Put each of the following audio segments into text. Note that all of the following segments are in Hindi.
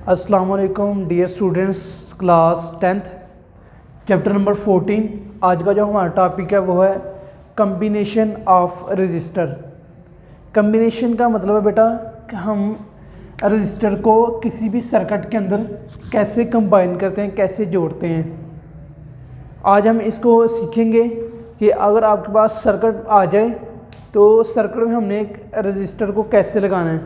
अस्सलाम वालेकुम dear students, class 10th chapter number 14। आज का जो हमारा टॉपिक है वो है कम्बिनेशन ऑफ रजिस्टर। कम्बिनेशन का मतलब है बेटा कि हम रजिस्टर को किसी भी सर्किट के अंदर कैसे कंबाइन करते हैं, कैसे जोड़ते हैं। आज हम इसको सीखेंगे कि अगर आपके पास सर्किट आ जाए तो सर्किट में हमने एक रजिस्टर को कैसे लगाना है।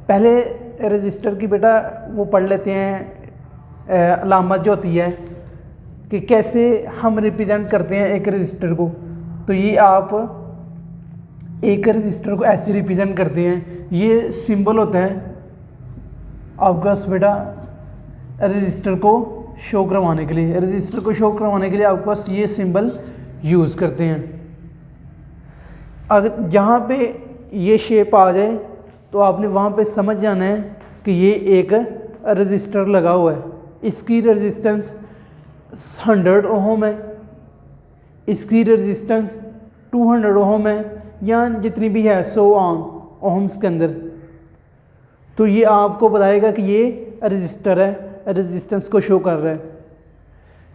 पहले रजिस्टर की बेटा वो पढ़ लेते हैं अलामत जो होती है कि कैसे हम रिप्रेजेंट करते हैं एक रजिस्टर को। तो ये आप एक रजिस्टर को ऐसे रिप्रेजेंट करते हैं, ये सिंबल होता है आपके पास बेटा रजिस्टर को शो करवाने के लिए। रजिस्टर को शो करवाने के लिए आपके पास ये सिंबल यूज़ करते हैं। अगर जहाँ पे ये शेप आ जाए तो आपने वहाँ पे समझ जाना है कि ये एक रजिस्टर लगा हुआ है। इसकी रेजिस्टेंस 100 ओम है, इसकी रेजिस्टेंस 200 ओम है, या जितनी भी है 100 ओम्स के अंदर। तो ये आपको बताएगा कि ये रजिस्टर है, रेजिस्टेंस को शो कर रहा है।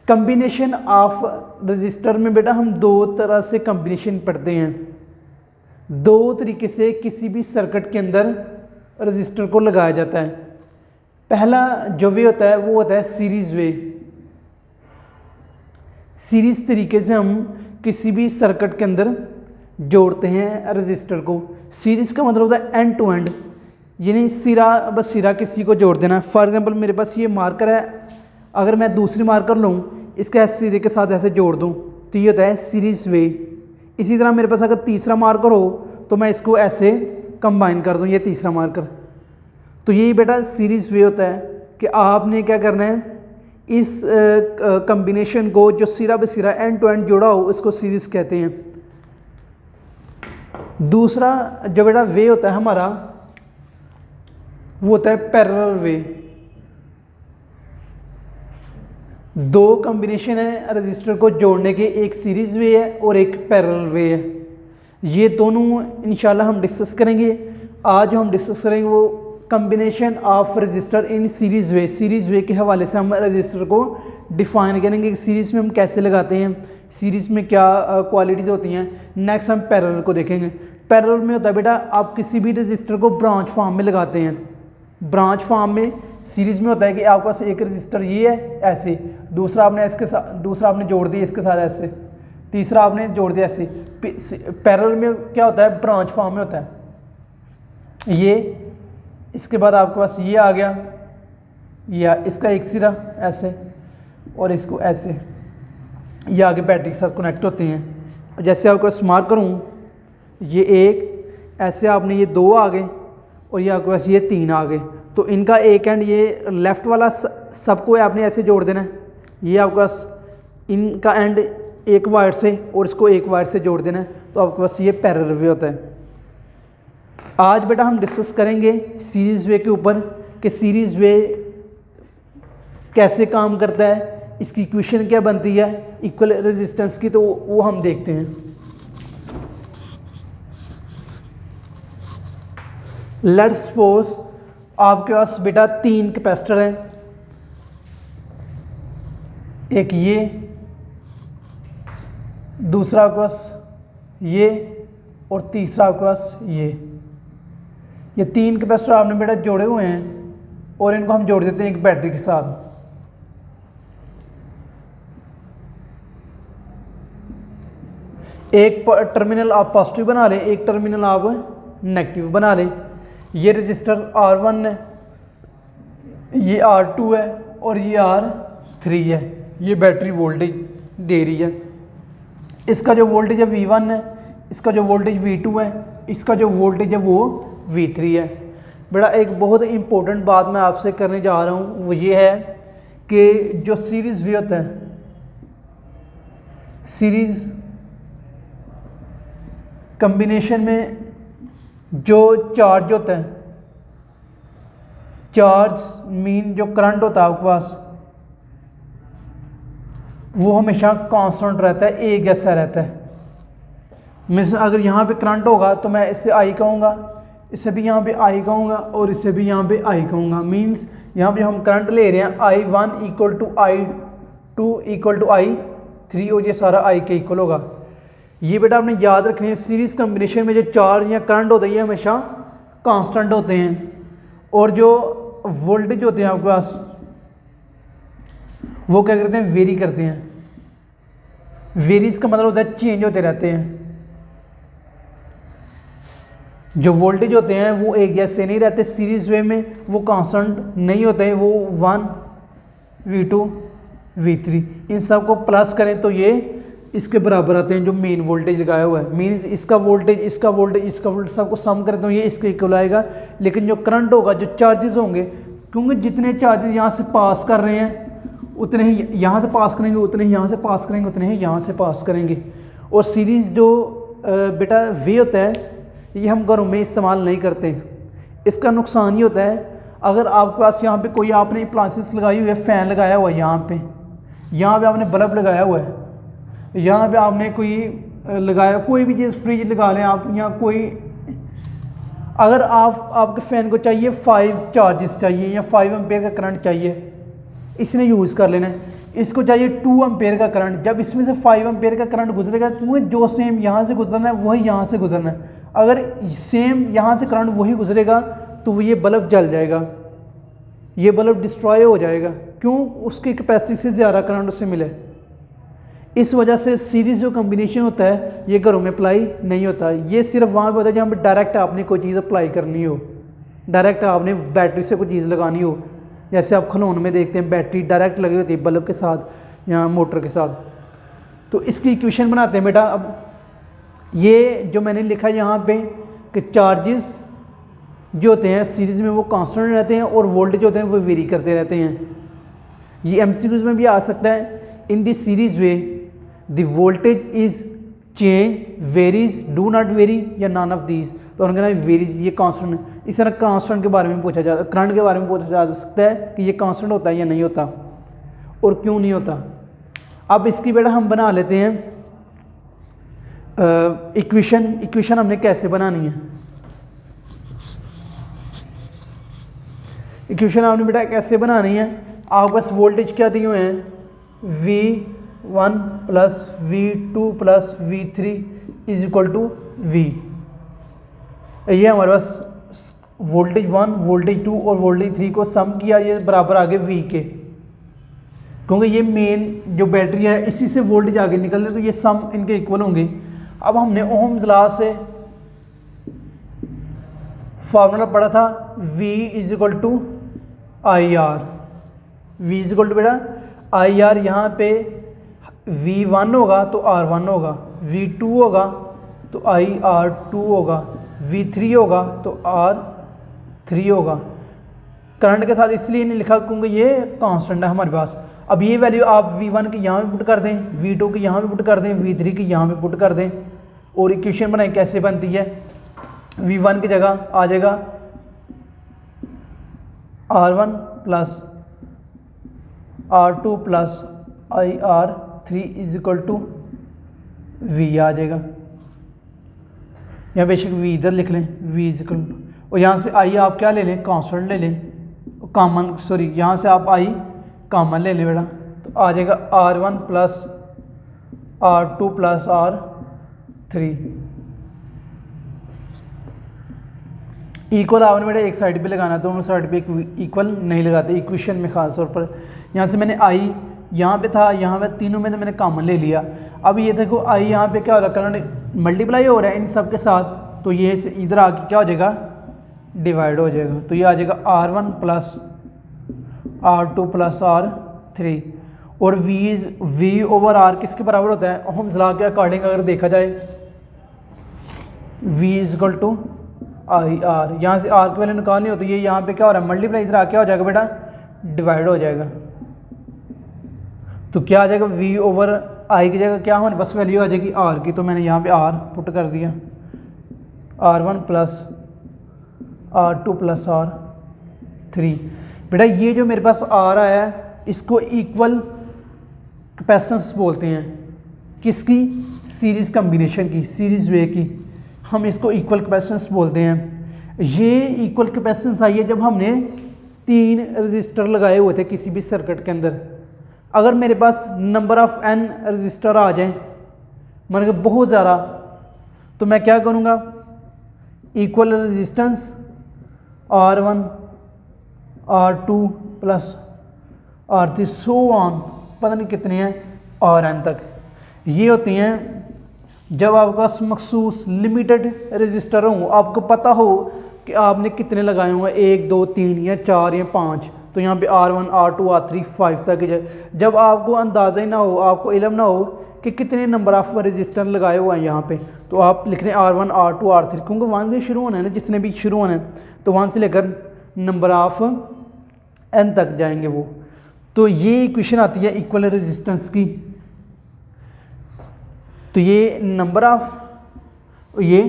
कम्बिनेशन ऑफ रजिस्टर में बेटा हम दो तरह से कम्बिनेशन पढ़ते हैं। दो तरीके से किसी भी सर्किट के अंदर रजिस्टर को लगाया जाता है। पहला जो वे होता है वो होता है सीरीज़ वे। सीरीज़ तरीके से हम किसी भी सर्किट के अंदर जोड़ते हैं रजिस्टर को। सीरीज़ का मतलब होता है एंड टू एंड, यानी सिरा बस सिरा किसी को जोड़ देना। फॉर एग्जांपल मेरे पास ये मार्कर है, अगर मैं दूसरी मार्कर लूँ इसका सिरे के साथ ऐसे जोड़ दूँ तो ये होता है सीरीज़ वे। इसी तरह मेरे पास अगर तीसरा मार्कर हो तो मैं इसको ऐसे कंबाइन कर दूं, ये तीसरा मार्कर। तो यही बेटा सीरीज़ वे होता है कि आपने क्या करना है, इस कम्बिनेशन को जो सिरा बसिरा एंड टू एंड जोड़ा हो इसको सीरीज़ कहते हैं। दूसरा जो बेटा वे होता है हमारा वो होता है पैरेलल वे। दो कॉम्बिनेशन है रजिस्टर को जोड़ने के, एक सीरीज़ वे है और एक पैरेलल वे है। ये दोनों इंशाल्लाह हम डिस्कस करेंगे। आज हम डिस्कस करेंगे वो combination of register in series way. Series way के हवाले से हम रजिस्टर को डिफ़ाइन करेंगे कि सीरीज़ में हम कैसे लगाते हैं, सीरीज़ में क्या क्वालिटीज़ होती हैं। नेक्स्ट हम पैरेलल को देखेंगे। पैरेलल में होता है बेटा आप किसी भी रजिस्टर को ब्रांच फॉर्म में लगाते हैं। ब्रांच फॉर्म में सीरीज़ में होता है कि आपके पास एक रजिस्टर ये है ऐसे, दूसरा आपने इसके साथ, दूसरा आपने जोड़ दिया इसके साथ ऐसे, तीसरा आपने जोड़ दिया ऐसे। पैरेलल में क्या होता है, ब्रांच फॉर्म में होता है ये। इसके बाद आपके पास ये आ गया, या इसका एक सिरा ऐसे और इसको ऐसे, ये आगे बैटरी के साथ कनेक्ट होते हैं। जैसे आपको स्मार्ट करूँ, ये एक ऐसे, आपने ये दो आ गए और ये आपके पास ये तीन आ गए। तो इनका एक एंड ये लेफ़्ट वाला सबको आपने ऐसे जोड़ देना है। ये आपके पास इनका एंड एक वायर से और इसको एक वायर से जोड़ देना है। तो आपके पास ये पैरेलल वे होता है। आज बेटा हम डिस्कस करेंगे सीरीज़ वे के ऊपर कि सीरीज़ वे कैसे काम करता है, इसकी इक्वेशन क्या बनती है इक्वल रेजिस्टेंस की, तो वो हम देखते हैं। लेट्स सपोज आपके पास बेटा तीन कैपेसिटर हैं, एक ये, दूसरा आपके पास ये और तीसरा आपके पास ये तीन कैपेसिटर आपने बेटा जोड़े हुए हैं और इनको हम जोड़ देते हैं एक बैटरी के साथ। एक टर्मिनल आप पॉजिटिव बना लें, एक टर्मिनल आप नेगेटिव बना लें। ये रजिस्टर R1 है, ये R2 है और ये R3 है। ये बैटरी वोल्टेज दे रही है। इसका जो वोल्टेज है V1 है, इसका जो वोल्टेज V2 है, इसका जो वोल्टेज है वो V3 है। बेटा एक बहुत इंपॉर्टेंट बात मैं आपसे करने जा रहा हूँ, वो ये है कि जो सीरीज़ वे होता है, सीरीज़ कम्बिनेशन में जो चार्ज होता है, चार्ज मीन जो करंट होता है आपके पास, वो हमेशा कांस्टेंट रहता है, एक जैसा रहता है। मिस अगर यहाँ पे करंट होगा तो मैं इससे आई कहूँगा, इसे भी यहाँ पे आई कहूँगा और इसे भी यहाँ पे आई कहूँगा। मीन्स यहाँ पे हम करंट ले रहे हैं I1 equal to I2 equal to I3 और ये सारा I के इक्वल होगा। ये बेटा आपने याद रखनी है, सीरीज़ कम्बिनेशन में जो चार्ज या करंट होता है ये हमेशा कांस्टेंट होते हैं और जो वोल्टेज होते हैं आपके पास वो क्या करते हैं, वेरी करते हैं। वेरीज का मतलब होता है चेंज होते रहते हैं। जो वोल्टेज होते हैं वो एक जैसे नहीं रहते, सीरीज वे में वो कांस्टेंट नहीं होते हैं, वो 1 V2 V3 इन सब को प्लस करें तो ये इसके बराबर आते हैं जो मेन वोल्टेज लगाया हुआ है। मीन्स इसका वोल्टेज इसका वोल्टेज इसका वोल्टेज सबको सम करें तो ये इसके इक्वल आएगा। लेकिन जो करंट होगा, जो चार्जेस होंगे, क्योंकि जितने चार्जेस यहाँ से पास कर रहे हैं उतने ही यहाँ से पास करेंगे, उतने ही यहाँ से पास करेंगे, उतने ही यहाँ से पास करेंगे। और सीरीज़ जो बेटा वे होता है ये हम घरों में इस्तेमाल नहीं करते। इसका नुकसान ये होता है, अगर आपके पास यहाँ पे कोई आपने अप्लायंसेस लगाई हुई है, फ़ैन लगाया हुआ है, यहाँ पे आपने बल्ब लगाया हुआ है, यहाँ पे आपने कोई लगाया, कोई भी चीज़ फ्रिज लगा लें आप, या कोई अगर आपके फ़ैन को चाहिए 5 चार्जेस चाहिए या 5 एम्पेयर का करंट चाहिए, इसने यूज़ कर लेना है। इसको चाहिए 2 एम्पेयर का करंट, जब इसमें से 5 एम्पेयर का करंट गुजरेगा तो जो सेम यहाँ से गुजरना है वही यहाँ से गुजरना है। अगर सेम यहाँ से करंट वही गुजरेगा तो ये बल्ब जल जाएगा, ये बल्ब डिस्ट्रॉय हो जाएगा। क्यों? उसकी कैपेसिटी से ज़्यादा करंट उसे मिले। इस वजह से सीरीज़ जो कम्बिनेशन होता है ये घरों में अप्लाई नहीं होता। ये सिर्फ वहाँ पे होता है जहाँ पर डायरेक्ट आपने कोई चीज़ अप्लाई करनी हो, डायरेक्ट आपने बैटरी से कोई चीज़ लगानी हो। जैसे आप खिलौने में देखते हैं बैटरी डायरेक्ट लगी होती है बल्ब के साथ या मोटर के साथ। तो इसकी इक्वेशन बनाते हैं बेटा। अब ये जो मैंने लिखा है यहाँ पे कि चार्जेस जो होते हैं सीरीज़ में वो कांस्टेंट रहते हैं और वोल्टेज होते हैं वो वेरी करते रहते हैं। ये एमसीक्यूज़ में भी आ सकता है। In this series way the voltage is change, varies, do not very या नॉन ऑफ दीज। तो उन्होंने कहना वेरीज, ये कांस्टेंट है। इस तरह कांस्टेंट के बारे में पूछा जा, करंट के बारे में पूछा जा सकता है कि ये कांस्टेंट होता है या नहीं होता और क्यों नहीं होता। अब इसकी बेटा हम बना लेते हैं इक्वेशन हमने कैसे बनानी है। इक्वेशन आपने बेटा कैसे बनानी है, आपके पास वोल्टेज क्या दिए हुए हैं, V1 plus V2 plus V3 is equal to V। ये हमारे पास वोल्टेज 1, वोल्टेज 2 और वोल्टेज 3 को सम किया, ये बराबर आगे V के, क्योंकि ये मेन जो बैटरी है इसी से वोल्टेज आगे निकल रहे तो ये सम इनके इक्वल होंगे। अब हमने ओहम्स लॉ से फार्मूला पढ़ा था V is equal to I R. V is equal to बेटा आई आर, यहाँ पे V1 होगा तो R1 होगा, V2 होगा तो IR2 होगा, V3 होगा तो R3 होगा। करंट के साथ इसलिए नहीं लिखा क्योंकि ये कांस्टेंट है हमारे पास। अब ये वैल्यू आप V1 की यहाँ पे पुट कर दें, V2 की यहाँ पे पुट कर दें, V3 की यहाँ पे पुट कर दें और इक्वेशन बनाएं कैसे बनती है। V1 की जगह आ जाएगा R1 plus R2 plus IR3 is equal to V आ जाएगा। यहाँ बेशक V इधर लिख लें, V इज इक्वल टू, और यहाँ से I आप क्या ले लें, कांस्टेंट ले लें, कॉमन, सॉरी यहाँ से आप I कॉमन ले लें बेटा, तो आ जाएगा R1 plus R2 plus R3 equal. आपने बेटा एक साइड पे लगाना, दोनों साइड पे इक्वल नहीं लगाते इक्वेशन में ख़ास तौर पर। यहाँ से मैंने I यहाँ पे था, यहाँ पे तीनों में तो मैंने कॉमन ले लिया। अब ये देखो I यहाँ पे क्या हो रहा है, करंट मल्टीप्लाई हो रहा है इन सब के साथ, तो ये इधर आके क्या हो जाएगा, डिवाइड हो जाएगा। तो ये आ जाएगा R1 plus R2 plus R3 और V ओवर R किसके बराबर होता है, ओहम्स लॉ के अकॉर्डिंग अगर देखा जाए V is equal to IR। यहाँ से R की वैल्यू निकालनी हो तो ये यहाँ पे क्या हो रहा है, मल्टीप्लाई, इधर आके क्या हो जाएगा बेटा, डिवाइड हो जाएगा। तो क्या आ जाएगा, V ओवर I की जगह क्या हमारे बस वैल्यू आ जाएगी R की, तो मैंने यहाँ पे R पुट कर दिया, R1 plus R2 plus R3। बेटा ये जो मेरे पास R आया है इसको इक्वल कैपेसिटेंस बोलते हैं, किसकी, सीरीज़ कम्बिनेशन की, सीरीज़ वे की, हम इसको इक्वल कैपेसिटेंस बोलते हैं। ये इक्वल कैपेसिटेंस आई है जब हमने 3 रजिस्टर लगाए हुए थे किसी भी सर्किट के अंदर। अगर मेरे पास नंबर ऑफ n रजिस्टर आ जाएं, मान के बहुत ज़्यादा, तो मैं क्या करूँगा, equal resistance R1 R2 plus R3 so on, पता नहीं कितने हैं Rn तक। ये होती हैं जब आपके पास मखसूस लिमिटेड रजिस्टर हो, आपको पता हो कि आपने कितने लगाए होंगे, 1 2 3 या 4 या 5, तो यहाँ पे R1 R2 R3 5 तक है। जब आपको अंदाज़ा ही ना हो, आपको इल्म ना हो कि कितने नंबर ऑफ रजिस्टर लगाए हुए हैं यहाँ पे, तो आप लिख दें R1 R2 R3, क्योंकि वहाँ से शुरू होना है ना, जिसने भी शुरू होना है तो वहाँ से लेकर नंबर ऑफ n तक जाएंगे वो। तो ये इक्वेशन आती है इक्वल रेजिस्टेंस की। तो ये नंबर ऑफ, ये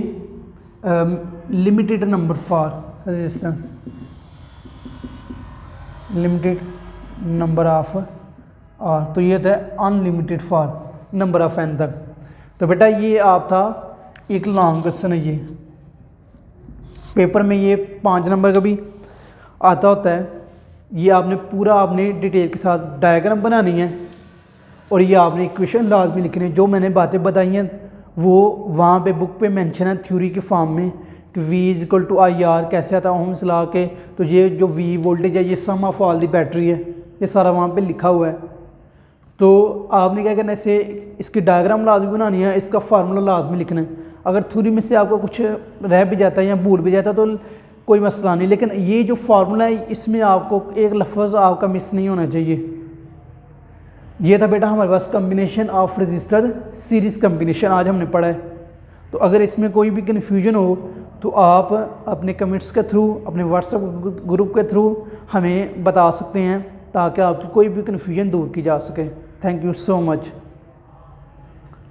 limited number for resistance, limited number of R, तो ये होता है unlimited for number of n तक। तो बेटा ये आप था एक लॉन्ग क्वेश्चन है, ये पेपर में ये 5 नंबर का भी आता होता है। ये आपने पूरा आपने डिटेल के साथ डायग्राम बनानी है और ये आपने इक्वेशन लाजमी लिखनी है। जो मैंने बातें बताई हैं वो वहाँ पे बुक पे मेंशन है थ्योरी के फॉर्म में कि V equal to I R कैसे आता है ओम्स लॉ के। तो ये जो V वोल्टेज है ये सम ऑफ ऑल दी बैटरी है, ये सारा वहाँ पे लिखा हुआ है। तो आपने क्या करना है, इसे इसकी डायग्राम लाजमी बनानी है, इसका फार्मूला लाजमी लिखना है। अगर थ्योरी में से आपको कुछ रह भी जाता है या भूल भी जाता है तो कोई मसला नहीं, लेकिन ये जो फार्मूला है इसमें आपको एक लफ्ज़ आपका मिस नहीं होना चाहिए। ये था बेटा हमारे पास combination of register series combination आज हमने पढ़ा है। तो अगर इसमें कोई भी कन्फ्यूजन हो तो आप अपने कमेंट्स के थ्रू, अपने व्हाट्सएप ग्रुप के थ्रू हमें बता सकते हैं ताकि आपकी कोई भी कन्फ्यूजन दूर की जा सके। Thank you so much.